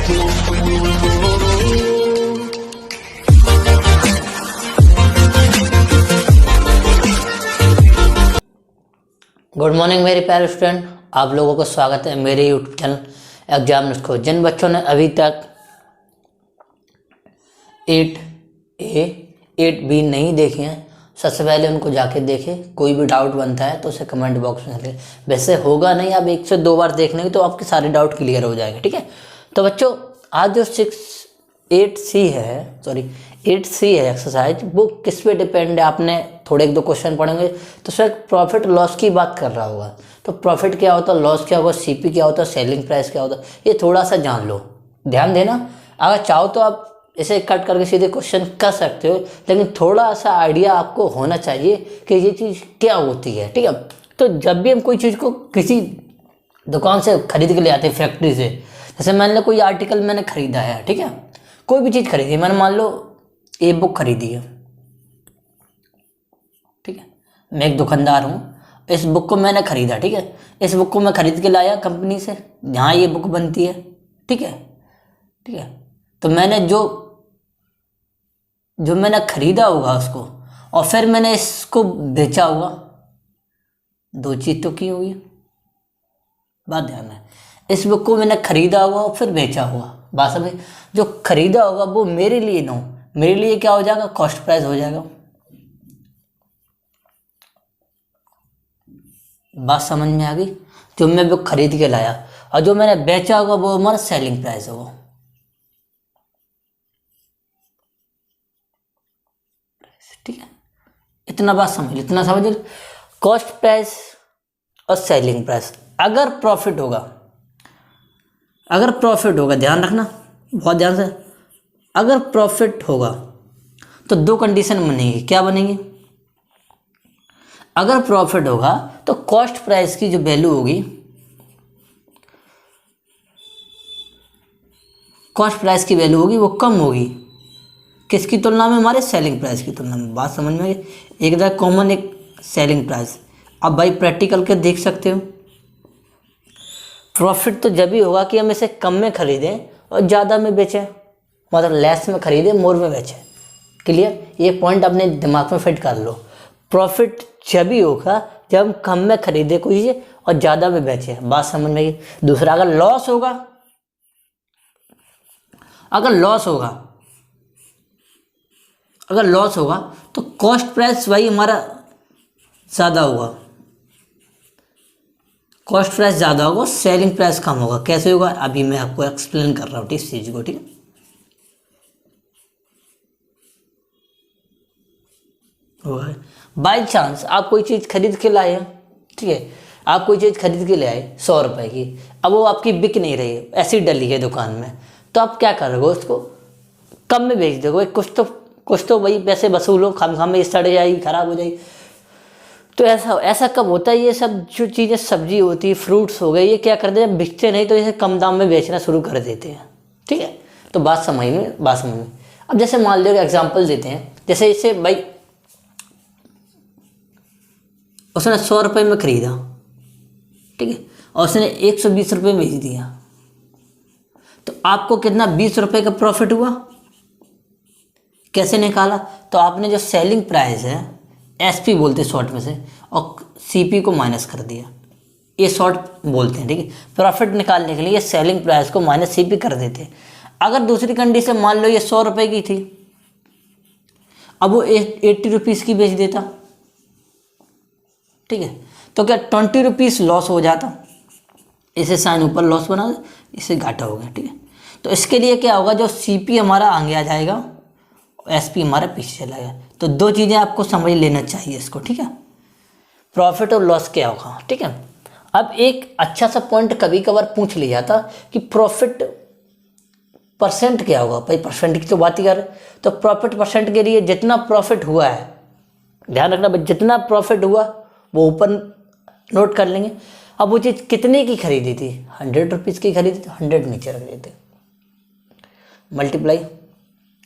Good morning मेरे प्यारे student, आप लोगों को स्वागत है मेरे यूट्यूब चैनल एग्जामिनर्स को। जिन बच्चों ने अभी तक 8A 8B नहीं देखे हैं, सबसे पहले उनको जाके देखें। कोई भी डाउट बनता है तो उसे कमेंट बॉक्स में लिखें। वैसे होगा नहीं, आप 1 से 2 बार देख लेंगे तो आपके सारे डाउट क्लियर हो जाएंगे। ठीक है, तो बच्चों आज जो 8C है एक्सरसाइज, वो किस पे डिपेंड है? आपने थोड़े 1-2 क्वेश्चन पढ़ेंगे तो सर प्रॉफिट लॉस की बात कर रहा होगा। तो प्रॉफिट क्या होता है, लॉस क्या होगा, सीपी क्या होता है, सेलिंग प्राइस क्या होता है, ये थोड़ा सा जान लो। ध्यान देना, अगर चाहो तो आप इसे कट करके सीधे क्वेश्चन कर सकते हो, लेकिन थोड़ा सा आइडिया आपको होना चाहिए कि ये चीज़ क्या होती है। ठीक है, तो जब भी हम कोई चीज़ को किसी दुकान से खरीद के ले आते हैं, फैक्ट्री से, जैसे मान लो कोई आर्टिकल मैंने खरीदा है, ठीक है, कोई भी चीज़ खरीदी, मैंने मान लो ये बुक खरीदी है, ठीक है, मैं एक दुकानदार हूँ, इस बुक को मैंने खरीदा, ठीक है, इस बुक को मैं खरीद के लाया कंपनी से जहाँ ये बुक बनती है, ठीक है, ठीक है, तो मैंने जो मैंने खरीदा होगा उसको, और फिर मैंने इसको बेचा होगा, 2 चीज़ तो की होगी, बात ध्यान है। इस बुक को मैंने खरीदा होगा और फिर बेचा होगा, बात समझ। जो खरीदा होगा वो मेरे लिए ना हो, मेरे लिए क्या हो जाएगा, कॉस्ट प्राइस हो जाएगा। बात समझ में आ गई? जो मैं बुक खरीद के लाया और जो मैंने बेचा होगा वो हमारा सेलिंग प्राइस होगा। ठीक है, इतना बात समझ, इतना समझ। कॉस्ट प्राइस और सेलिंग प्राइस, अगर प्रॉफिट होगा, ध्यान रखना बहुत ध्यान से, अगर प्रॉफिट होगा तो 2 कंडीशन बनेगी। क्या बनेगी? अगर प्रॉफिट होगा तो कॉस्ट प्राइस की जो वैल्यू होगी, कॉस्ट प्राइस की वैल्यू होगी वो कम होगी, किसकी तुलना में? हमारे सेलिंग प्राइस की तुलना में। बात समझ में आई? एक द कॉमन एक सेलिंग प्राइस। अब भाई प्रैक्टिकल के देख सकते हो, प्रॉफिट तो जब भी होगा कि हम इसे कम में खरीदें और ज़्यादा में बेचें, मतलब लेस में खरीदें मोर में बेचें। क्लियर? ये पॉइंट अपने दिमाग में फिट कर लो। प्रॉफिट जब भी होगा जब हम कम में खरीदे कोई चीज़ और ज़्यादा में बेचें। बात समझ में आई? दूसरा, अगर लॉस होगा, अगर लॉस होगा तो कॉस्ट प्राइस भाई हमारा ज़्यादा होगा, कॉस्ट प्राइस ज़्यादा होगा, सेलिंग प्राइस कम होगा। कैसे होगा? अभी मैं आपको एक्सप्लेन कर रहा हूँ इस चीज़ को। ठीक है, बाई चांस आप कोई चीज़ खरीद के लाए हैं, ठीक है, आप कोई चीज़ खरीद के ले आए 100 रुपये की, अब वो आपकी बिक नहीं रही, ऐसी डली है दुकान में, तो आप क्या करोगे? उसको कम में बेच दोगे। कुछ तो भाई पैसे वसूलो, खाम में सड़ जाएगी, खराब हो जाएगी। तो ऐसा कब होता है? ये सब जो चीज़ें सब्जी होती है, फ्रूट्स हो गए, ये क्या करते हैं, बिकते नहीं तो इसे कम दाम में बेचना शुरू कर देते हैं। ठीक है, तो बात समझ में। अब जैसे मान लो एग्जांपल देते हैं, जैसे इसे भाई उसने 100 रुपये में खरीदा, ठीक है, और उसने 120 रुपये में बेच दिया, तो आपको कितना, 20 रुपये का प्रॉफिट हुआ। कैसे निकाला? तो आपने जो सेलिंग प्राइस है, एसपी बोलते हैं शॉर्ट में से, और सीपी को माइनस कर दिया, ये शॉर्ट बोलते हैं। ठीक है, प्रॉफिट निकालने के लिए ये सेलिंग प्राइस को माइनस सीपी कर देते हैं। अगर दूसरी कंडीशन मान लो ये 100 रुपये की थी, अब वो 80 रुपीज़ की बेच देता, ठीक है, तो क्या 20 रुपीज़ लॉस हो जाता? इसे साइन ऊपर लॉस बना दे, इसे घाटा हो गया। ठीक है, तो इसके लिए क्या होगा, जो सीपी हमारा आगे आ जाएगा, एसपी हमारा पीछे चला गया। तो 2 चीज़ें आपको समझ लेना चाहिए इसको। ठीक है, प्रॉफिट और लॉस क्या होगा। ठीक है, अब एक अच्छा सा पॉइंट कभी कभार पूछ लिया था कि प्रॉफिट परसेंट क्या होगा। भाई परसेंट की तो बात ही कर रहे, तो प्रॉफिट परसेंट के लिए जितना प्रॉफिट हुआ है, ध्यान रखना भाई, जितना प्रॉफिट हुआ वो ऊपर नोट कर लेंगे। अब वो चीज़ कितने की खरीदी थी, 100 रुपीज़ की खरीदी थी, 100 नीचे रख देते, मल्टीप्लाई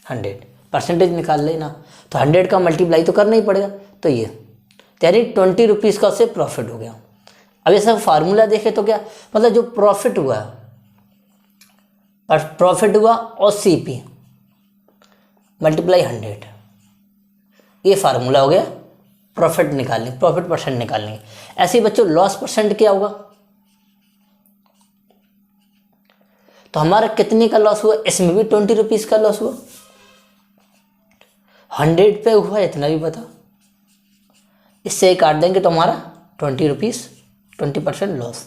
100, परसेंटेज निकाल लेना, तो 100 का मल्टीप्लाई तो करना ही पड़ेगा। तो ये यानी 20 रुपीज़ का उससे प्रॉफिट हो गया। अब ये सब फार्मूला देखे तो क्या मतलब, जो प्रॉफिट हुआ और प्रॉफिट हुआ और सीपी मल्टीप्लाई 100, ये फार्मूला हो गया प्रॉफिट निकालने, प्रॉफिट परसेंट निकालने। ऐसे ही बच्चों लॉस परसेंट क्या होगा, तो हमारा कितने का लॉस हुआ, इसमें भी 20 रुपीज़ का लॉस हुआ, 100 पे हुआ इतना भी पता, इससे काट देंगे तो हमारा 20 रुपीज़, 20% लॉस।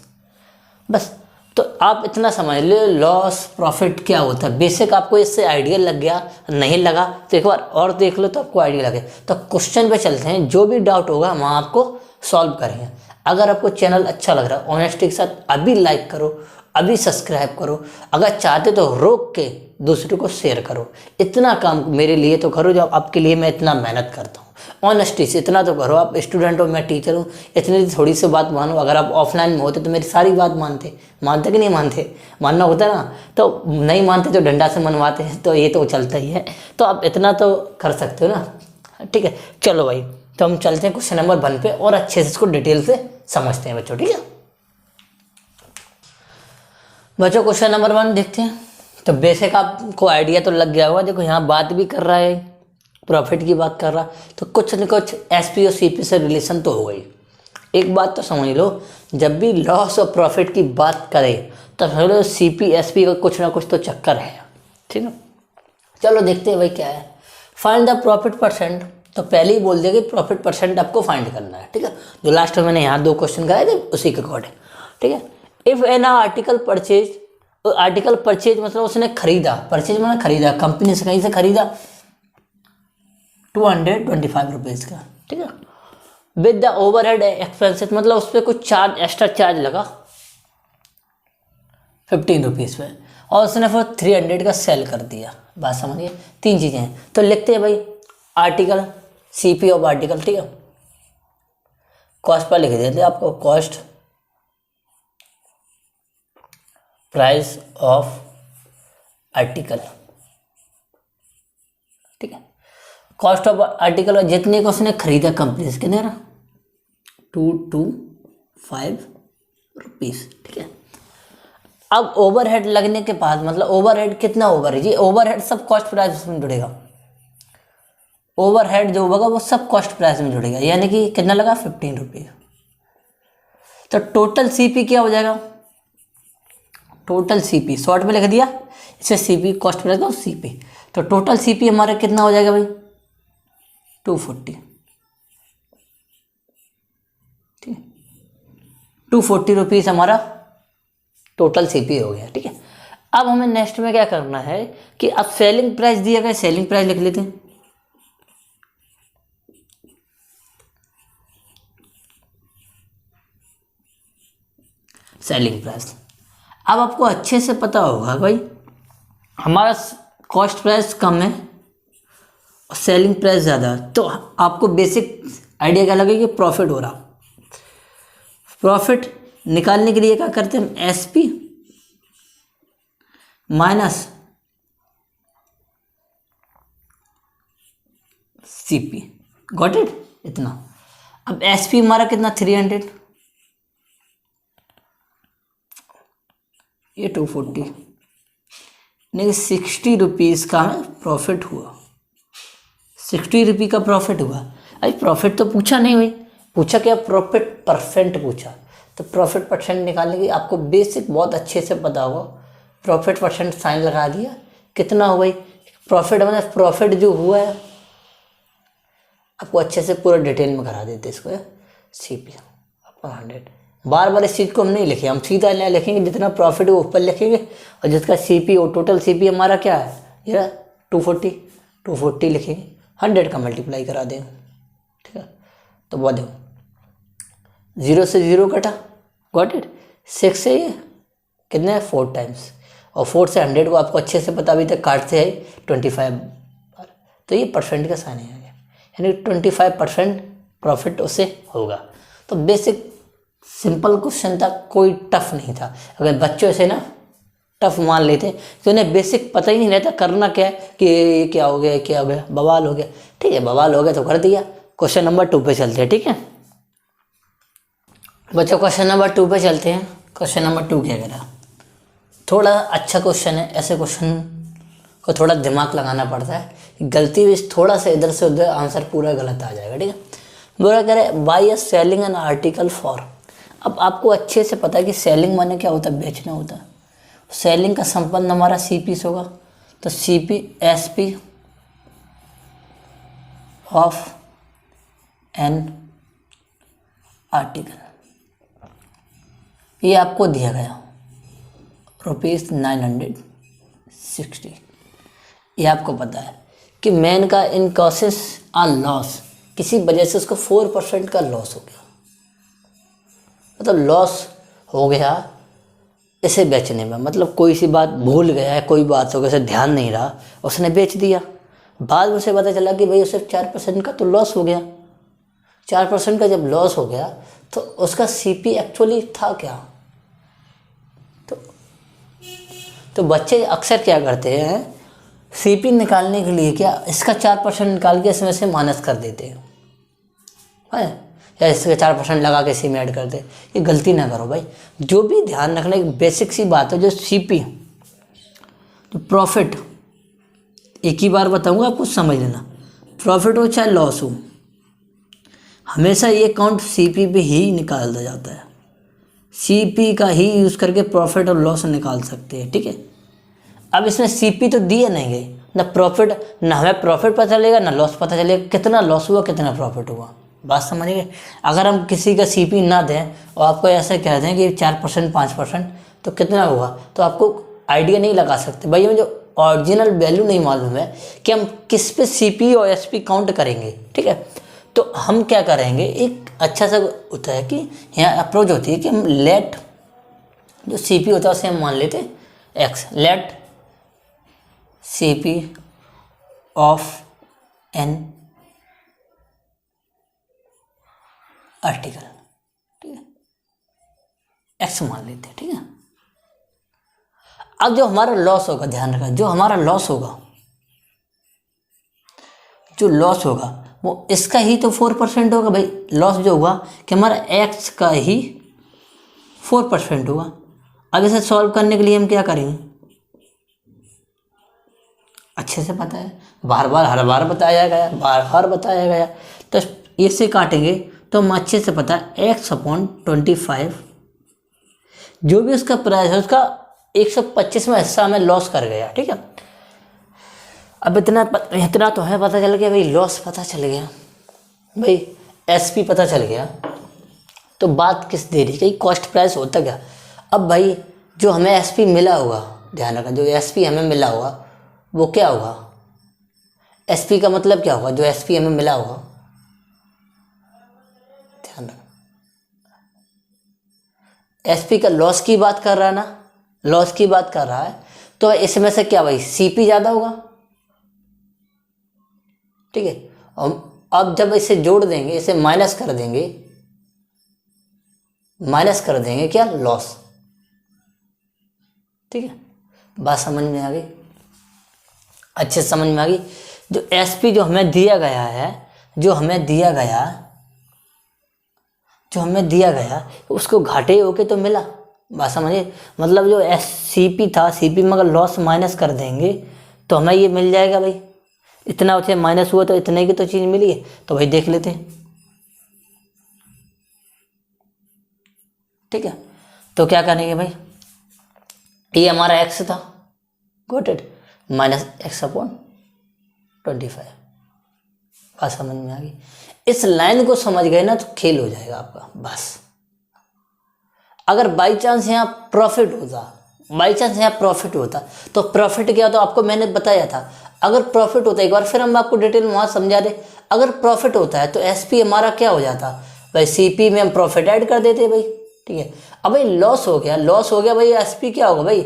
बस तो आप इतना समझ लो लॉस प्रॉफिट क्या होता है, बेसिक आपको इससे आइडिया लग गया, नहीं लगा तो एक बार और देख लो तो आपको आइडिया लगे। तो क्वेश्चन पे चलते हैं, जो भी डाउट होगा हम आपको सॉल्व करेंगे। अगर आपको चैनल अच्छा लग रहा है ऑनेस्टी के साथ अभी लाइक करो, अभी सब्सक्राइब करो, अगर चाहते तो रोक के दूसरे को शेयर करो। इतना काम मेरे लिए तो करो, जो आपके लिए मैं इतना मेहनत करता हूँ। ऑनेस्टी से इतना तो करो, आप स्टूडेंट हो मैं टीचर हूँ, इतनी थोड़ी सी बात मानो। अगर आप ऑफलाइन में होते तो मेरी सारी बात मानते कि नहीं मानते, मानना होता ना, तो नहीं मानते तो डंडा से मनवाते हैं, तो ये तो चलता ही है। तो आप इतना तो कर सकते हो ना, ठीक है। चलो भाई, तो हम चलते हैं क्वेश्चन नंबर 1 पे और अच्छे से इसको डिटेल से समझते हैं बच्चों, ठीक है। बच्चों क्वेश्चन नंबर 1 देखते हैं। तो बेसिक आपको आइडिया तो लग गया होगा, देखो यहाँ बात भी कर रहा है, प्रॉफिट की बात कर रहा, तो कुछ न कुछ एसपी और सीपी से रिलेशन तो हो गई। एक बात तो समझ लो, जब भी लॉस और प्रॉफिट की बात करें तो समझ लो सीपी एसपी का कुछ ना कुछ तो चक्कर है, ठीक है। चलो देखते हैं भाई क्या है। फाइंड द प्रॉफिट परसेंट, तो पहले ही बोल दिया कि प्रॉफिट परसेंट आपको फाइंड करना है, ठीक है। जो लास्ट में मैंने यहाँ 2 क्वेश्चन कराए थे उसी के अकॉर्डिंग, ठीक है। If an article purchase, article purchase मतलब उसने खरीदा, परचेज मतलब खरीदा, कंपनी से कहीं से खरीदा 225 रुपीज़ का, ठीक है। विद द ओवरहेड एक्सपेंसेस मतलब उस पर कुछ चार्ज, एक्स्ट्रा चार्ज लगा 15 रुपीज़ पे, और उसने फिर 300 का सेल कर दिया। बात समझिए, 3 चीज़ें हैं। तो लिखते हैं भाई आर्टिकल, सीपी ऑफ आर्टिकल, ठीक है। कॉस्ट पर लिख देते हैं आपको, कॉस्ट प्राइस ऑफ आर्टिकल, ठीक है। कॉस्ट ऑफ आर्टिकल जितने को उसने खरीदा कंपनी से, कितने 225 रुपीज़, ठीक है। अब ओवरहेड लगने के बाद मतलब ओवरहेड कितना ओवरहेड, ये ओवरहेड सब कॉस्ट प्राइस में जुड़ेगा। ओवरहेड जो होगा वो सब कॉस्ट प्राइस में जुड़ेगा, यानी कि कितना लगा 15 रुपीज़। तो टोटल सीपी क्या हो जाएगा, टोटल सीपी शॉर्ट में लिख दिया, इसे सीपी कॉस्ट प्राइस का सीपी। तो टोटल सीपी हमारा कितना हो जाएगा भाई 240, ठीक है। 240 रुपीज़ हमारा टोटल सीपी हो गया, ठीक है। अब हमें नेक्स्ट में क्या करना है कि अब सेलिंग प्राइस दिया गया, सेलिंग प्राइस लिख लेते हैं। सेलिंग प्राइस, अब आपको अच्छे से पता होगा भाई हमारा कॉस्ट प्राइस कम है और सेलिंग प्राइस ज़्यादा, तो आपको बेसिक आइडिया क्या लगेगा कि प्रॉफिट हो रहा। प्रॉफिट निकालने के लिए क्या करते हैं हम, SP minus CP, got it, इतना। अब एसपी हमारा कितना 300, ये 240, नहीं 60 रुपीज़ का प्रॉफिट हुआ, 60 रुपये का प्रॉफिट हुआ। अरे प्रॉफिट तो पूछा नहीं भाई, पूछा क्या, प्रॉफिट परसेंट पूछा। तो प्रॉफिट परसेंट निकालने की आपको बेसिक बहुत अच्छे से पता होगा, प्रॉफिट परसेंट साइन लगा दिया, कितना हो भाई प्रॉफिट, मतलब प्रॉफिट जो हुआ है आपको अच्छे से पूरा डिटेल में करा देते इसको, सीपी अपना 100। बार बार इस चीज़ को हम नहीं लिखे, हम सीधा यहाँ लिखेंगे जितना प्रॉफिट वो ऊपर लिखेंगे, और जिसका सीपी हो टोटल सीपी हमारा क्या है ये 240 लिखेंगे, 100 का मल्टीप्लाई करा देंगे, ठीक है। तो बहुत देखो 0 से 0 कटा, गॉट इट। 6 से ये कितने 4 टाइम्स, और 4 से 100 को आपको अच्छे से पता अभी तक काटते हैं 25 बार, तो ये परसेंट का साइन है, यानी 25% प्रॉफिट उससे होगा। तो बेसिक सिंपल क्वेश्चन था, कोई टफ नहीं था। अगर बच्चों से ना टफ मान लेते तो उन्हें बेसिक पता ही नहीं रहता करना क्या है, कि ये क्या हो गया, क्या हो गया, बवाल हो गया, ठीक है। बवाल हो गया तो कर दिया। क्वेश्चन नंबर 2 पे चलते हैं, ठीक है बच्चों। क्वेश्चन नंबर 2 पे चलते हैं। क्वेश्चन नंबर 2 क्या कह रहा, थोड़ा अच्छा क्वेश्चन है, ऐसे क्वेश्चन को थोड़ा दिमाग लगाना पड़ता है, गलती भी थोड़ा सा इधर से उधर आंसर पूरा गलत आ जाएगा। ठीक है, बोला कह रहे by A selling an article for. अब आपको अच्छे से पता है कि सेलिंग माने क्या होता है, बेचना होता है। सेलिंग का संबंध हमारा CP से होगा, तो CP SP of an article, ये आपको दिया गया ₹960। ये आपको पता है कि मैन का इन कॉसेस आ लॉस, किसी वजह से उसको 4% का लॉस हो गया, मतलब लॉस हो गया इसे बेचने में, मतलब कोई सी बात भूल गया है, कोई बात हो गई, उसे ध्यान नहीं रहा, उसने बेच दिया। बाद में उसे पता चला कि भाई उसे 4% का तो लॉस हो गया। 4% का जब लॉस हो गया तो उसका CP एक्चुअली था क्या। तो बच्चे अक्सर क्या करते हैं, CP निकालने के लिए क्या इसका 4% निकाल के इसमें से माइनस कर देते हैं, या इसके 4% लगा के सी में ऐड कर दे। ये गलती ना करो भाई, जो भी ध्यान रखना एक बेसिक सी बात है, जो CP तो प्रॉफिट, एक ही बार बताऊंगा आपको समझ लेना, प्रॉफिट हो चाहे लॉस हो, हमेशा ये काउंट CP पे ही निकाला जाता है। CP का ही यूज़ करके प्रॉफिट और लॉस निकाल सकते हैं। ठीक है, अब इसमें CP तो दिए नहीं गए ना, प्रॉफिट ना, हमें प्रॉफिट पता चलेगा ना लॉस पता चलेगा, कितना लॉस हुआ कितना प्रॉफिट हुआ, बात समझिए। अगर हम किसी का CP ना दें और आपको ऐसे कह दें कि 4% 5%, तो कितना हुआ, तो आपको आइडिया नहीं लगा सकते भाई। हमें जो ओरिजिनल वैल्यू नहीं मालूम है कि हम किस पे CP और SP काउंट करेंगे। ठीक है, तो हम क्या करेंगे, एक अच्छा सा होता है कि यहाँ अप्रोच होती है कि हम लेट जो CP होता है उसे हम मान लेते हैं X, let CP of an article, ठीक है, X मान लेते हैं। ठीक है, अब जो हमारा लॉस होगा, ध्यान रखना, जो हमारा लॉस होगा, जो लॉस होगा वो इसका ही तो 4% होगा भाई। लॉस जो हुआ कि हमारा X का ही 4% होगा। अब इसे सॉल्व करने के लिए हम क्या करेंगे, अच्छे से पता है, बार बार हर बार बताया गया, बार बार बताया गया, तो इससे काटेंगे तो हम अच्छे से पता है X/25, जो भी उसका प्राइस है उसका 125वां हिस्सा में लॉस कर गया। ठीक है, अब इतना तो है, पता चल गया भाई, लॉस पता चल गया भाई, SP पता चल गया, तो बात किस दे रही, कहीं कॉस्ट प्राइस होता क्या। अब भाई जो हमें SP मिला होगा, ध्यान रखना, जो SP हमें मिला होगा वो क्या होगा, SP का मतलब क्या होगा, जो SP हमें मिला होगा, ध्यान रखना, SP का लॉस की बात कर रहा है ना, लॉस की बात कर रहा है, तो इसमें से क्या भाई CP ज़्यादा होगा। ठीक है, अब जब इसे जोड़ देंगे, इसे माइनस कर देंगे क्या, लॉस। ठीक है, बात समझ में आ गई, अच्छे से समझ में आ गई। जो SP जो हमें दिया गया उसको घाटे होके तो मिला, बात समझिए। मतलब जो CP था, CP में अगर लॉस माइनस कर देंगे तो हमें ये मिल जाएगा भाई, इतना उसे माइनस हुआ तो इतने की तो चीज़ मिली है, तो भाई देख लेते हैं। ठीक है, तो क्या करेंगे भाई, ये हमारा X था, गॉट इट, -X/25, बात समझ में आ गई। इस लाइन को समझ गए ना तो खेल हो जाएगा आपका, बस। अगर बाई चांस यहाँ प्रॉफिट होता तो प्रॉफिट क्या होता, आपको मैंने बताया था। अगर प्रॉफिट होता, एक बार फिर हम आपको डिटेल में वहाँ समझा दे, अगर प्रॉफिट होता है तो SP हमारा क्या हो जाता भाई, CP में हम प्रॉफिट ऐड कर देते भाई। ठीक है, अब भाई लॉस हो गया भाई, SP क्या होगा भाई,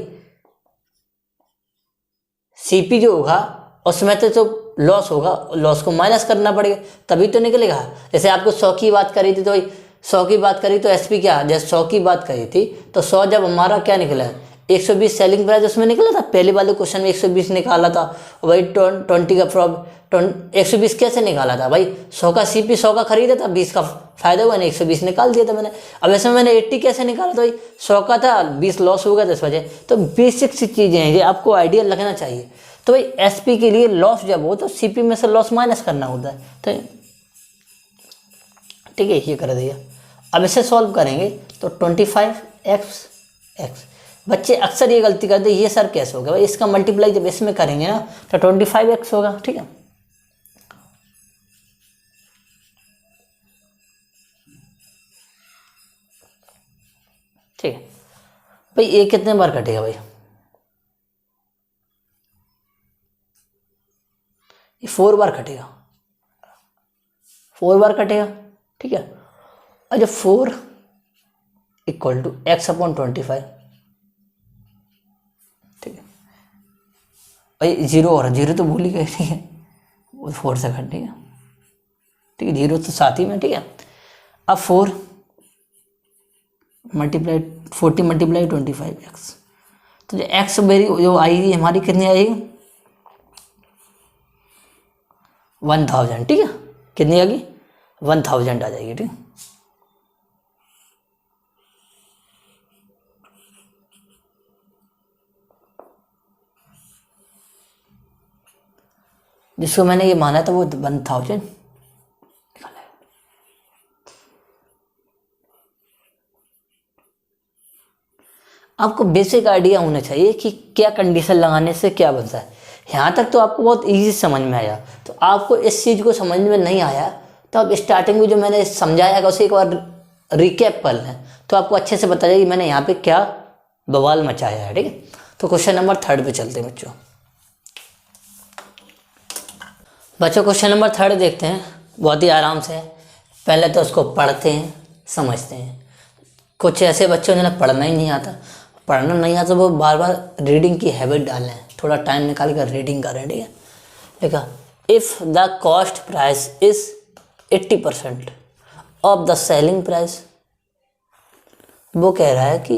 CP जो होगा उसमें तो लॉस होगा, लॉस को माइनस करना पड़ेगा तभी तो निकलेगा। जैसे आपको 100 की बात करी थी, तो भाई 100 की बात करी तो SP क्या, जैसे 100 की बात करी थी तो 100 जब हमारा क्या निकला 120 सेलिंग प्राइस उसमें निकला था, पहले वाले क्वेश्चन में 120 निकाला था। भाई 20 का 120 कैसे निकाला था भाई, 100 का सीपी 100 का खरीदा था, 20 का फायदा हुआ, 120 निकाल दिया था मैंने। अब ऐसे में मैंने 80 कैसे निकाला था भाई, 100 का था, 20 लॉस हो गया था इस वजह। तो बेसिक सी चीज़ें हैं ये आपको आइडिया लगना चाहिए। तो भाई एसपी के लिए लॉस जब हो तो सीपी में से लॉस माइनस करना होता है। तो ठीक है, ये कर दिया। अब इसे सॉल्व करेंगे तो 25x। बच्चे अक्सर ये गलती करते हैं, ये सर कैसे होगा भाई, इसका मल्टीप्लाई जब इसमें करेंगे ना तो 25x होगा। ठीक है, ठीक है भाई, ये कितने बार कटेगा भाई, ये 4 बार कटेगा, 4 बार कटेगा। ठीक है, और जब 4 इक्वल टू x/25, ठीक है भाई, 0 और 0 तो भूल ही गए। ठीक है, वो 4 से घट, ठीक है, ठीक है, 0 तो साथ ही में। ठीक है, अब 40 मल्टीप्लाई 25x, तो जो x मेरी जो आएगी हमारी कितनी आएगी 1000। ठीक है, कितनी आएगी 1000 आ जाएगी। ठीक है, जिसको मैंने ये माना था वो 1000 निकाला है। आपको बेसिक आइडिया होना चाहिए कि क्या कंडीशन लगाने से क्या बनता है। यहाँ तक तो आपको बहुत इजी समझ में आया। तो आपको इस चीज़ को समझ में नहीं आया तो आप स्टार्टिंग में जो मैंने समझाया उसे एक बार रिकैप कर लें तो आपको अच्छे से पता चलेगा कि मैंने यहाँ पे क्या बवाल मचाया है। ठीक है, तो क्वेश्चन नंबर 3 पे चलते हैं बच्चों। क्वेश्चन नंबर 3 देखते हैं, बहुत ही आराम से। पहले तो उसको पढ़ते हैं, समझते हैं। कुछ ऐसे बच्चे जिन्हें पढ़ना ही नहीं आता, पढ़ना नहीं आता वो बार बार रीडिंग की हैबिट डाल लें, थोड़ा टाइम निकाल कर रीडिंग करें। ठीक है, देखा, if the cost price is 80% of the selling price. वो कह रहा है कि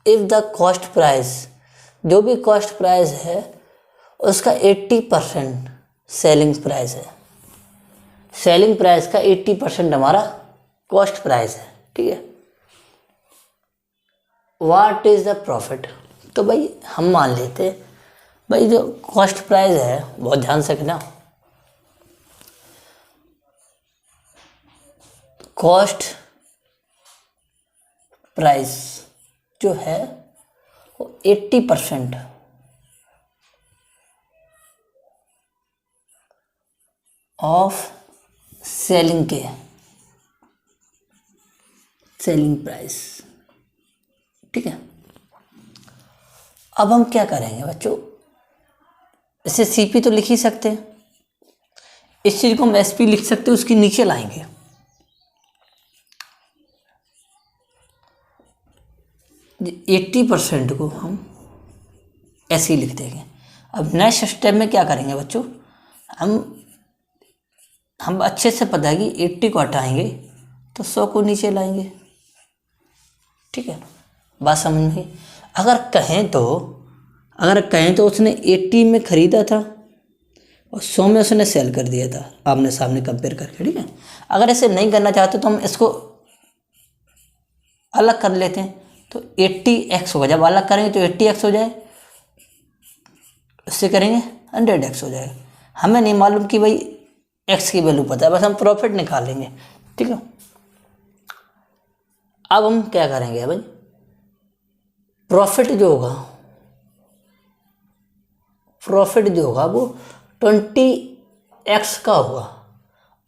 इफ़ द कॉस्ट प्राइस, जो भी कॉस्ट प्राइस है उसका 80% सेलिंग प्राइस है। सेलिंग प्राइस का 80% हमारा कॉस्ट प्राइस है। ठीक है, व्हाट इज़ द प्रॉफिट। तो भाई हम मान लेते हैं भाई जो कॉस्ट प्राइस है, बहुत ध्यान से रखना, कॉस्ट प्राइस जो है वो 80% ऑफ सेलिंग के सेलिंग प्राइस। ठीक है, अब हम क्या करेंगे बच्चों, इसे सीपी तो लिख ही सकते हैं, इस चीज़ को हम एसपी लिख सकते हैं, उसके नीचे लाएंगे 80% को हम ऐसे ही लिख देंगे। अब नेक्स्ट स्टेप में क्या करेंगे बच्चों, हम अच्छे से पता है कि 80 को हटाएंगे तो 100 को नीचे लाएंगे। ठीक है, बात समझ में। अगर कहें तो उसने 80 में ख़रीदा था और 100 में उसने सेल कर दिया था, आमने सामने कंपेयर करके। ठीक है, अगर ऐसे नहीं करना चाहते तो हम इसको अलग कर लेते हैं, तो 80x होगा। जब अलग करेंगे तो 80x हो जाए, उससे करेंगे 100x हो जाएगा। हमें नहीं मालूम कि भाई x की वैल्यू पता है, बस हम प्रॉफिट निकालेंगे। ठीक है, अब हम क्या करेंगे भाई, प्रॉफिट जो होगा वो 20x का होगा।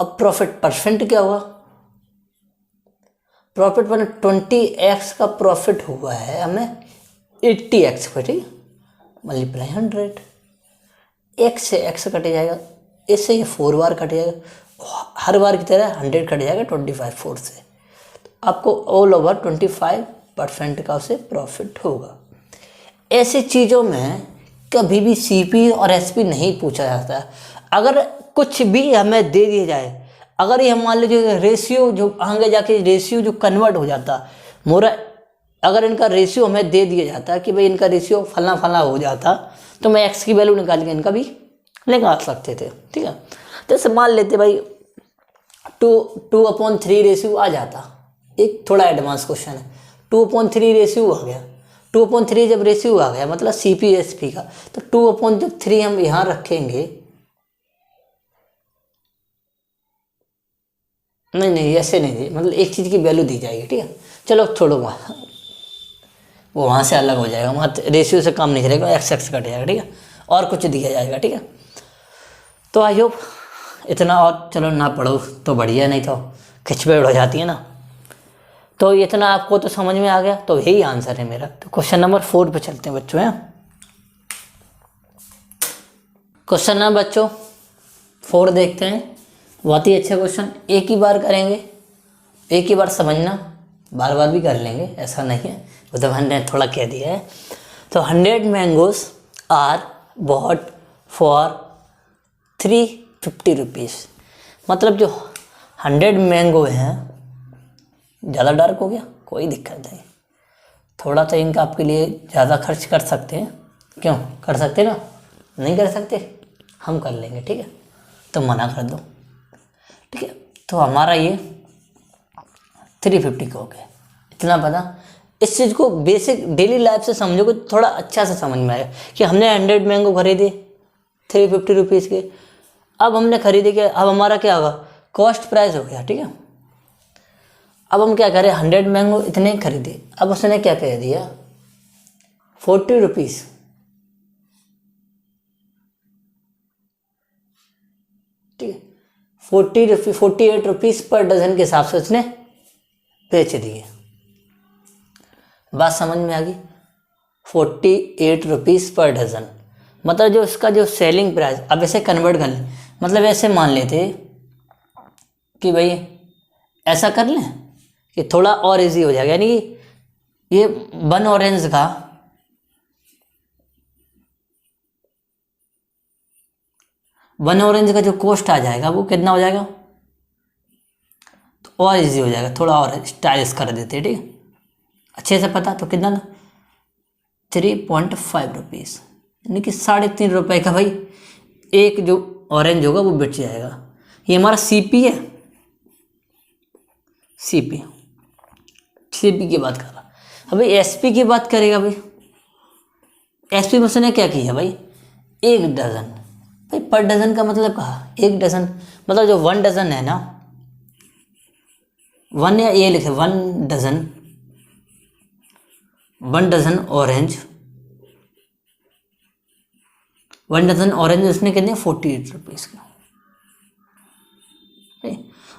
अब प्रॉफिट परसेंट क्या हुआ, प्रॉफिट पर 20x का प्रॉफिट हुआ है हमें 80x पर। ठीक है, मल्टीप्लाई 100, x से x कट जाएगा, इससे ये 4 बार कट जाएगा, हर बार की तरह 100 कट जाएगा 25 4 से। तो आपको ऑल ओवर 25% का उसे प्रॉफिट होगा। ऐसी चीज़ों में कभी भी सीपी और एसपी नहीं पूछा जाता। अगर कुछ भी हमें दे दिया जाए, अगर ये हम मान लीजिए रेशियो जो आगे जाके रेशियो जो कन्वर्ट हो जाता, मोरा अगर इनका रेशियो हमें दे दिया जाता कि भाई इनका रेशियो फलना फलना हो जाता तो मैं एक्स की वैल्यू निकाल के इनका भी निकाल सकते थे, ठीक है। तो जैसे मान लेते भाई 2:3 रेशियो आ जाता, एक थोड़ा एडवांस क्वेश्चन है, 2:3 रेशियो आ गया, 2:3 जब रेशियो आ गया मतलब CP/SP का, तो 2/3 हम यहाँ रखेंगे, नहीं ऐसे नहीं दी, मतलब एक चीज़ की वैल्यू दी जाएगी, ठीक है। चलो छोड़ो वहाँ, वो वहाँ से अलग हो जाएगा, वहाँ रेशियो से काम नहीं करेगा, एक्स कट जाएगा, ठीक है, और कुछ दिया जाएगा, ठीक है। तो आई होप इतना, और चलो ना पढ़ो तो बढ़िया, नहीं तो खिचपेड़ हो जाती है ना। तो इतना आपको तो समझ में आ गया, तो यही आंसर है मेरा। तो क्वेश्चन नंबर 4 पे चलते हैं बच्चों। हैं क्वेश्चन नंबर बच्चों 4 देखते हैं, बहुत ही अच्छा क्वेश्चन, एक ही बार करेंगे, एक ही बार समझना, बार बार भी कर लेंगे ऐसा नहीं है, वो तो हमने थोड़ा कह दिया है। तो 100 mangoes are bought for 350 rupees, मतलब जो 100 मैंगो हैं, ज़्यादा डार्क हो गया कोई दिक्कत नहीं, थोड़ा तो इनका आपके लिए ज़्यादा खर्च कर सकते हैं, क्यों कर सकते ना, नहीं कर सकते हम कर लेंगे, ठीक है, तो मना कर दो, ठीक है। तो हमारा ये 350 का हो गया, इतना पता। इस चीज़ को बेसिक डेली लाइफ से समझोगे तो थोड़ा अच्छा से समझ में आएगा कि हमने 100 मैंगो खरीदे 350 रुपीज़ के, अब हमने खरीदे क्या, अब हमारा क्या होगा, कॉस्ट प्राइस हो गया, ठीक है। अब हम क्या करें, 100 मैंगो इतने खरीदे, अब उसने क्या कह दिया 40 रुपीज़, ठीक है, 48 रुपीज़ पर डजन के हिसाब से उसने बेच दिए। बात समझ में आ गई, 48 रुपीज़ पर डजन, मतलब जो इसका जो सेलिंग प्राइस, अब ऐसे कन्वर्ट कर लें, मतलब ऐसे मान लेते कि भाई ऐसा कर लें कि थोड़ा और इजी हो जाएगा, यानी कि ये 1 ऑरेंज का 1 ऑरेंज का जो कॉस्ट आ जाएगा वो कितना हो जाएगा, तो और इजी हो जाएगा, थोड़ा और स्टाइलिश कर देते, ठीक है, अच्छे से पता। तो कितना 3.5 रुपीज़, यानी कि 3.5 रुपये का भाई एक जो ऑरेंज होगा वो बिक जाएगा। ये हमारा CP है, CP की बात कर रहा। अब भाई SP की बात करेगा, भाई SP में उसने क्या किया भाई 1 डज़न, भाई पर डज़न का मतलब कहा 1 डज़न, मतलब जो 1 डज़न है ना, 1 या ये लिखे 1 dozen, 1 dozen orange, 1 dozen orange उसने कितने 48 रुपीज़ का।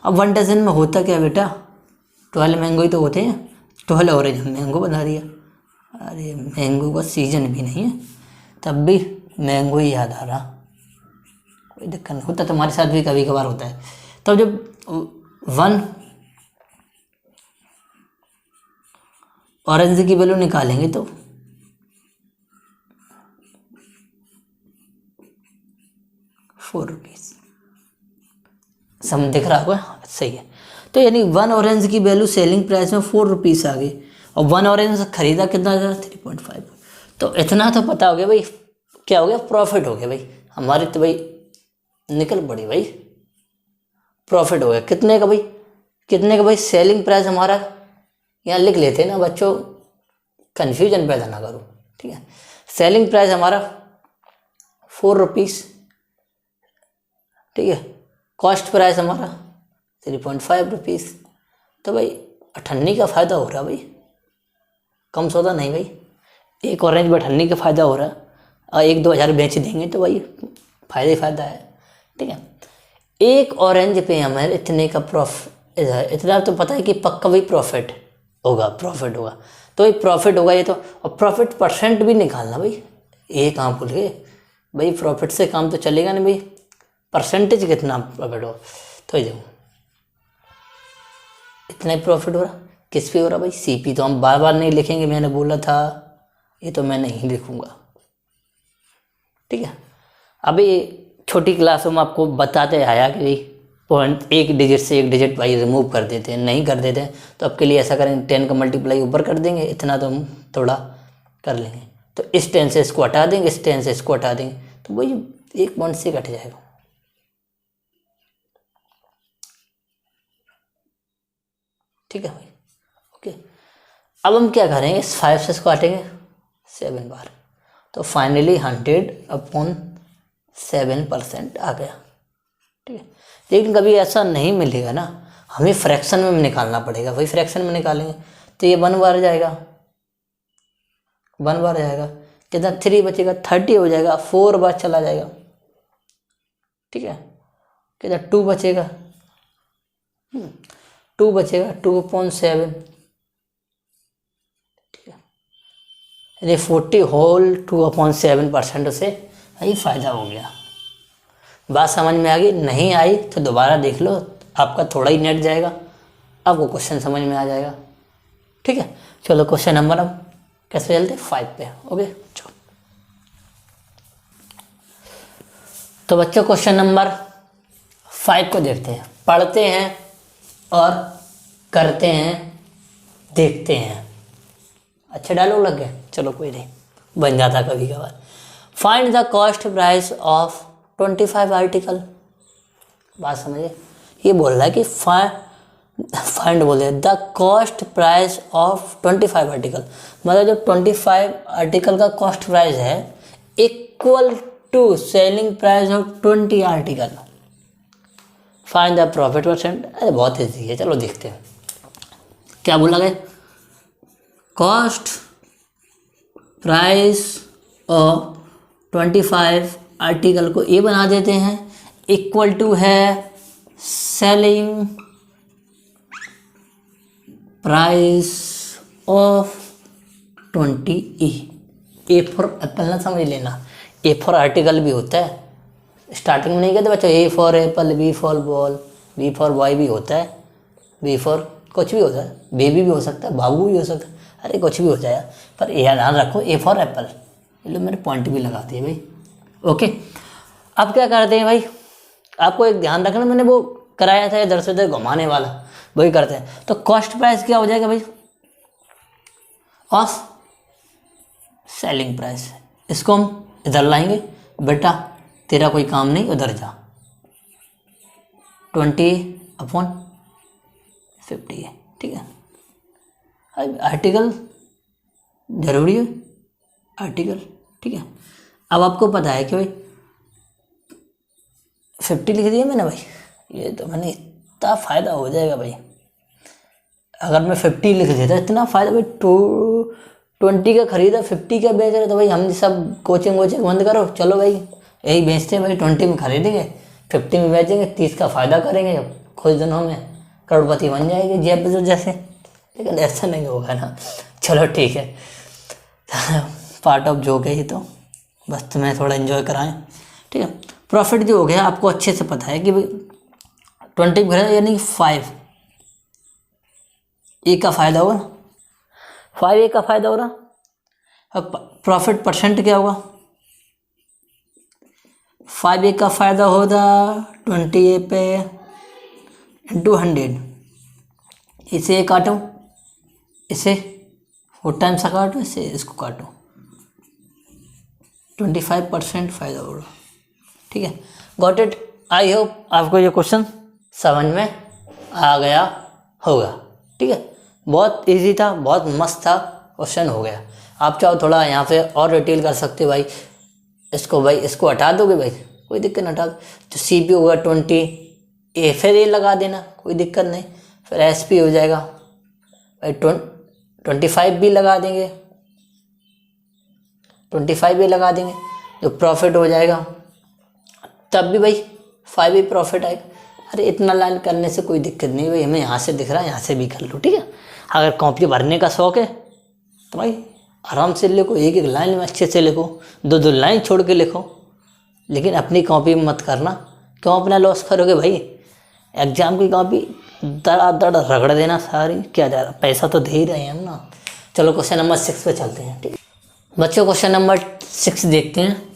अब 1 डज़न में होता क्या बेटा, 12 मैंगो ही तो होते हैं, 12 ऑरेंज मैंगो बना दिया, अरे मैंगो का सीजन भी नहीं है तब भी मैंगो ही याद आ रहा, कोई दिक्कत नहीं, होता तुम्हारे साथ भी कभी कभार होता है। तब जब 1 ऑरेंज की वैल्यू निकालेंगे तो 4 रुपीज़, सम दिख रहा होगा, सही है। तो यानी 1 ऑरेंज की वैल्यू सेलिंग प्राइस में 4 रुपीज़ आ गई, और 1 ऑरेंज खरीदा कितना था 3.5, तो इतना तो पता हो गया भाई, क्या हो गया प्रॉफिट हो गया भाई हमारी, तो भाई निकल पड़ी भाई, प्रॉफिट हो गया कितने का भाई, कितने का भाई, सेलिंग प्राइस हमारा यहाँ लिख लेते हैं ना बच्चों, कन्फ्यूजन पैदा ना करो, ठीक है। सेलिंग प्राइस हमारा 4 रुपीज़, ठीक है, कॉस्ट प्राइस हमारा 3.5 रुपीज़, तो भाई 98 का फ़ायदा हो रहा भाई, कम सौदा नहीं भाई, एक ऑरेंज में 98 का फ़ायदा हो रहा, और 1-2 हज़ार बेच देंगे तो भाई फ़ायदा ही फ़ायदा है, ठीक है। एक ऑरेंज पे हमें इतने का प्रॉफिट, इतना तो पता है कि पक्का भाई प्रॉफिट होगा, तो भाई प्रॉफिट होगा ये तो, और प्रॉफिट परसेंट भी निकालना भाई, ये कहाँ भूल गए भाई, प्रॉफिट से काम तो चलेगा नहीं भाई, परसेंटेज कितना प्रॉफिट हो, तो ये देखो इतना ही प्रॉफिट हो रहा, किस पे हो रहा भाई CP, तो हम बार बार नहीं लिखेंगे, मैंने बोला था ये तो मैं नहीं लिखूंगा, ठीक है। अभी छोटी क्लासों में आपको बताते आया कि भाई पॉइंट एक डिजिट से एक डिजिट भाई रिमूव कर देते हैं, नहीं कर देते हैं तो आपके लिए ऐसा करेंगे 10 का मल्टीप्लाई ऊपर कर देंगे, इतना तो हम थोड़ा कर लेंगे। तो इस 10 से इसको हटा देंगे, इस 10 से इसको हटा देंगे, तो वही एक पॉइंट से कट जाएगा। ठीक है भाई, ओके। अब हम क्या करेंगे, इस 5 से इसको काटेंगे 7 बार, तो फाइनली 100/7% आ गया। ठीक है, लेकिन कभी ऐसा नहीं मिलेगा ना, हमें फ्रैक्शन में निकालना पड़ेगा। वही फ्रैक्शन में निकालेंगे तो ये 1 बार जाएगा, 1 बार जाएगा, कितना 3 बचेगा, 30 हो जाएगा, 4 बार चला जाएगा। ठीक है, कितना 2 बचेगा, 2 बचेगा, 2/7। ठीक है, यानी 40 होल 2/7% से यही फ़ायदा हो गया। बात समझ में आ गई? नहीं आई तो दोबारा देख लो, आपका थोड़ा ही नेट जाएगा, आपको क्वेश्चन समझ में आ जाएगा। ठीक है, चलो क्वेश्चन नंबर अब कैसे चलते 5 पे। ओके, चलो तो बच्चों क्वेश्चन नंबर 5 को देखते हैं। पढ़ते हैं और करते हैं, देखते हैं। अच्छे डायलॉग लग गए, चलो कोई नहीं, बन जाता कभी कभार। Find the cost price of 25 article. बात समझिए, ये बोल रहा है कि फाइंड बोले the cost price of 25 article, मतलब जो 25 आर्टिकल का कॉस्ट प्राइस है equal to selling price of 20 article. Find the profit percent. अरे बहुत ईजी है, चलो देखते हैं क्या बोला गया। कॉस्ट प्राइस ऑफ 25 आर्टिकल को ए बना देते हैं, इक्वल टू है selling price of 20 A for Apple ना समझ लेना, ए फॉर आर्टिकल भी होता है। स्टार्टिंग में नहीं कहते बच्चों A for apple, B for ball, B for boy भी होता है, बी फॉर कुछ भी होता है, बेबी भी हो सकता है, बाबू भी हो सकता है, अरे कुछ भी हो जाएगा, पर ये ध्यान रखो ए फॉर एप्पल। लो मैंने पॉइंट भी लगा दिए भाई। ओके, अब क्या करते हैं भाई, आपको एक ध्यान रखना, मैंने वो कराया था इधर से उधर घुमाने वाला, वही करते हैं। तो कॉस्ट प्राइस क्या हो जाएगा भाई, ऑफ सेलिंग प्राइस। इसको हम इधर लाएंगे, बेटा तेरा कोई काम नहीं, उधर जा, 20/50 है। ठीक है, आर्टिकल जरूरी है, आर्टिकल। ठीक है, अब आपको पता है कि भाई 50 लिख दिया मैंने भाई, ये तो मैंने इतना फ़ायदा हो जाएगा भाई, अगर मैं 50 लिख देता इतना फ़ायदा भाई। 20 का खरीदा 50 का बेच रहे, तो भाई हम सब कोचिंग बंद करो, चलो भाई यही बेचते हैं भाई, 20 में खरीदेंगे 50 में बेचेंगे, 30 का फ़ायदा करेंगे, कुछ दिनों में करोड़पति बन जाएगी जेब बेजोस जैसे। लेकिन ऐसा नहीं होगा ना, चलो ठीक है, पार्ट ऑफ जोक है ये तो, बस तुम्हें थोड़ा एंजॉय कराएं। ठीक है, प्रॉफिट जो हो गया आपको अच्छे से पता है कि भाई 20 खरीदा यानी 5 ए का फ़ायदा होगा, 5 ए का फ़ायदा हो रहा। अब प्रॉफिट परसेंट क्या होगा, 5 ए का फ़ायदा होगा 20 ए पे इंटू 100। इसे काटो, इसे 4 टाइम्स काटो, इसे इसको काटो, 25% फ़ायदा होगा। ठीक है, गॉट इट। आई होप आपको ये क्वेश्चन समझ में आ गया होगा। ठीक है, बहुत इजी था, बहुत मस्त था, क्वेश्चन हो गया। आप चाहो थोड़ा यहाँ पे और डिटेल कर सकते हो भाई, इसको भाई इसको हटा दोगे भाई, कोई दिक्कत नहीं, हटा दो। तो सी पी होगा 20 ए, फिर ए लगा देना, कोई दिक्कत नहीं, फिर एस पी हो जाएगा भाई 25 भी लगा देंगे, 25 भी लगा देंगे, जो प्रॉफिट हो जाएगा तब भी भाई 5 ही प्रॉफिट आएगा। अरे इतना लाइन करने से कोई दिक्कत नहीं भाई, हमें यहाँ से दिख रहा है, यहाँ से भी कर लो। ठीक है, अगर कॉपी भरने का शौक है तो भाई आराम से लिखो, एक एक लाइन में अच्छे से लिखो, 2-2 लाइन छोड़ के लिखो, लेकिन अपनी कॉपी में मत करना। क्यों अपना लॉस करोगे भाई, एग्जाम की कॉपी दड़ रगड़ देना सारी, क्या जा रहा, पैसा तो दे ही रहे हैं हम ना। चलो क्वेश्चन नंबर 6 पे चलते हैं। ठीक है बच्चों, क्वेश्चन नंबर 6 देखते हैं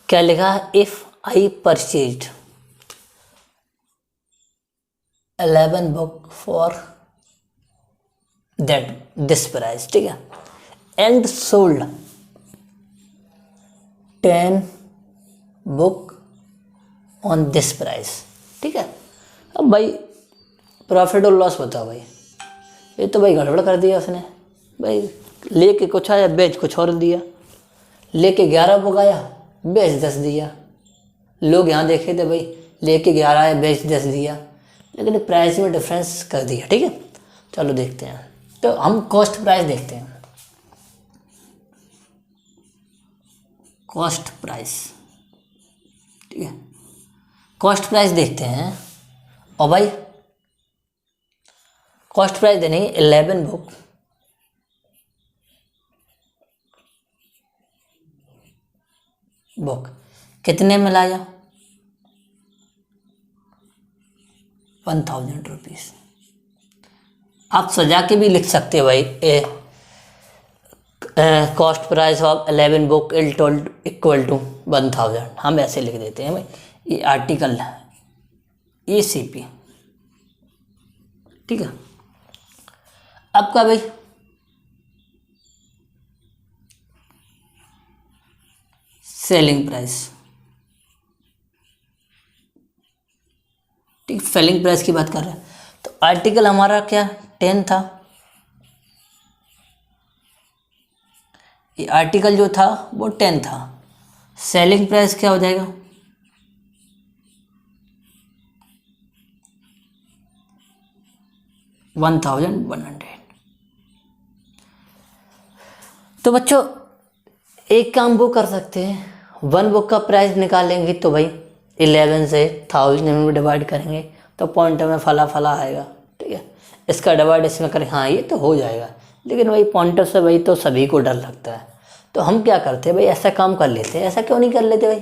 क्या लिखा है। If I purchased, 11 book for that this price, ठीक है, and sold 10 book on this price, ठीक है। अब भाई प्रॉफिट और लॉस बताओ भाई, ये तो भाई गड़बड़ कर दिया उसने भाई, लेके कुछ आया बेच कुछ और दिया, लेके 11 बुक आया बेच 10 दिया। लोग यहाँ देखे थे भाई, लेके 11 आया बेच 10 दिया, लेकिन प्राइस में डिफरेंस कर दिया, ठीक है। चलो देखते हैं, तो हम कॉस्ट प्राइस देखते हैं, कॉस्ट प्राइस, ठीक है, कॉस्ट प्राइस देखते हैं। और भाई कॉस्ट प्राइस देने 11 बुक कितने में लाया, 1000 रुपीज़। आप सजा के भी लिख सकते हो भाई, cost price of 11 book equal to 1000, हम ऐसे लिख देते हैं भाई। ये आर्टिकल है ECP, ठीक है। अब क्या भाई, सेलिंग प्राइस, ठीक, सेलिंग प्राइस की बात कर रहे हैं। तो आर्टिकल हमारा क्या 10 था, ये आर्टिकल जो था वो 10 था, सेलिंग प्राइस क्या हो जाएगा, 1100। तो बच्चों एक काम वो कर सकते हैं, 1 बुक का प्राइस निकालेंगे तो भाई 11 से 1000 में डिवाइड करेंगे तो पॉइंट में फला फला आएगा, ठीक है। इसका डिवाइड इसमें करें, हाँ ये तो हो जाएगा, लेकिन भाई पॉइंटर से भाई तो सभी को डर लगता है। तो हम क्या करते हैं भाई, ऐसा काम कर लेते हैं, ऐसा क्यों नहीं कर लेते भाई,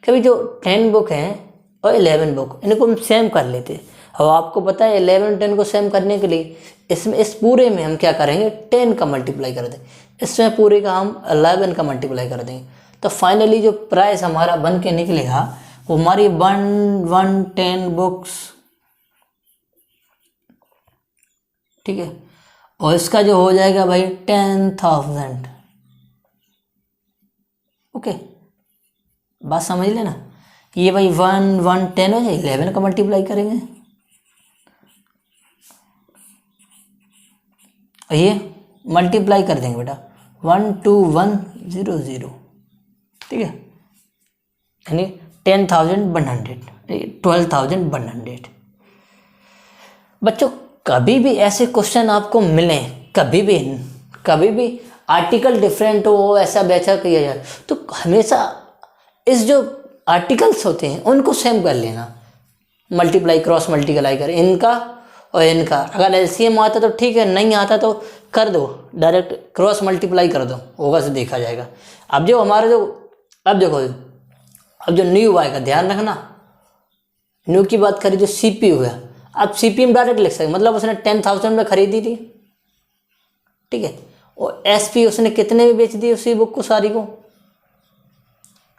कभी जो 10 बुक हैं और 11 बुक इनको हम सेम कर लेते हैं। अब आपको पता है 11 10 को सेम करने के लिए इसमें इस पूरे में हम क्या करेंगे, 10 का मल्टीप्लाई कर दें, इसमें पूरे का हम 11 का मल्टीप्लाई कर देंगे। तो फाइनली जो प्राइस हमारा बन के निकलेगा वो हमारी 110 बुक्स, ठीक है, और इसका जो हो जाएगा भाई 10,000। ओके, बात समझ लेना। ये भाई 110 हो जाए, 11 का मल्टीप्लाई करेंगे, और ये मल्टीप्लाई कर देंगे बेटा 12100, ठीक है, यानी 10,100, 12,100। बच्चों कभी भी ऐसे क्वेश्चन आपको मिले, कभी भी आर्टिकल डिफरेंट हो, ऐसा वैसा किया जाए, तो हमेशा इस जो आर्टिकल्स होते हैं उनको सेम कर लेना, मल्टीप्लाई क्रॉस मल्टीप्लाई कर इनका और इनका। अगर LCM आता तो ठीक है, नहीं आता तो कर दो, डायरेक्ट क्रॉस मल्टीप्लाई कर दो, होगा से देखा जाएगा। अब जो हमारे जो अब देखो, अब जो न्यू आएगा ध्यान रखना, न्यू की बात करें जो CPU है, आप CP में डायरेक्ट लिख सकते, मतलब उसने 10,000 में खरीदी थी, ठीक है, और SP उसने कितने में बेच दी उसी बुक को सारी को,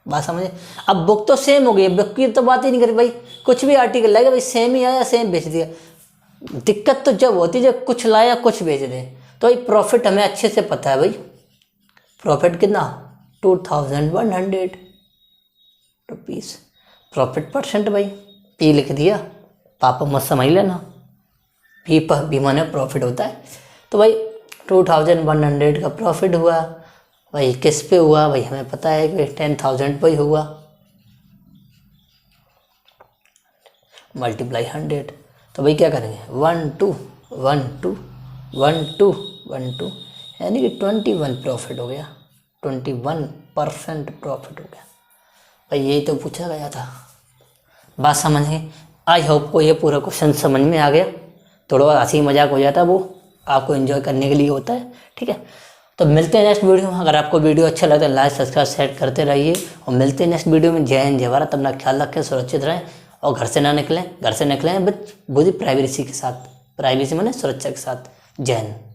बात समझे। अब बुक तो सेम हो गई, बुक की तो बात ही नहीं करी भाई, कुछ भी आर्टिकल लाएगा भाई सेम ही आया सेम बेच दिया। दिक्कत तो जब होती है जब कुछ लाया कुछ बेच दे, तो भाई प्रॉफिट हमें अच्छे से पता है भाई, प्रॉफिट कितना 2,100 रुपीज़, प्रॉफिट परसेंट भाई, P लिख दिया, पापा मत समझ लेना, P माने प्रॉफिट होता है। तो भाई 2,100 का प्रॉफिट हुआ भाई, किस पे हुआ भाई हमें पता है कि 10,000 पे ही हुआ, मल्टीप्लाई 100। तो भाई क्या करेंगे 1 2 1 2 1 2 1 2, यानी कि 21 प्रॉफिट हो गया, 21% प्रॉफिट हो गया भाई, यही तो पूछा गया था। बात समझ गए, आई होप को ये पूरा क्वेश्चन समझ में आ गया। थोड़ा हंसी मजाक हो जाता, वो आपको एंजॉय करने के लिए होता है, ठीक है। तो मिलते हैं नेक्स्ट वीडियो में। अगर आपको वीडियो अच्छा लगता है लाइक सब्सक्राइब शेयर करते रहिए, और मिलते हैं नेक्स्ट वीडियो में। जय हिंद जय भारत, अपना ख्याल रखें, सुरक्षित रहें, और घर से निकलें बस पूरी प्राइवेसी के साथ, प्राइवेसी माने सुरक्षा के साथ। जय हिंद।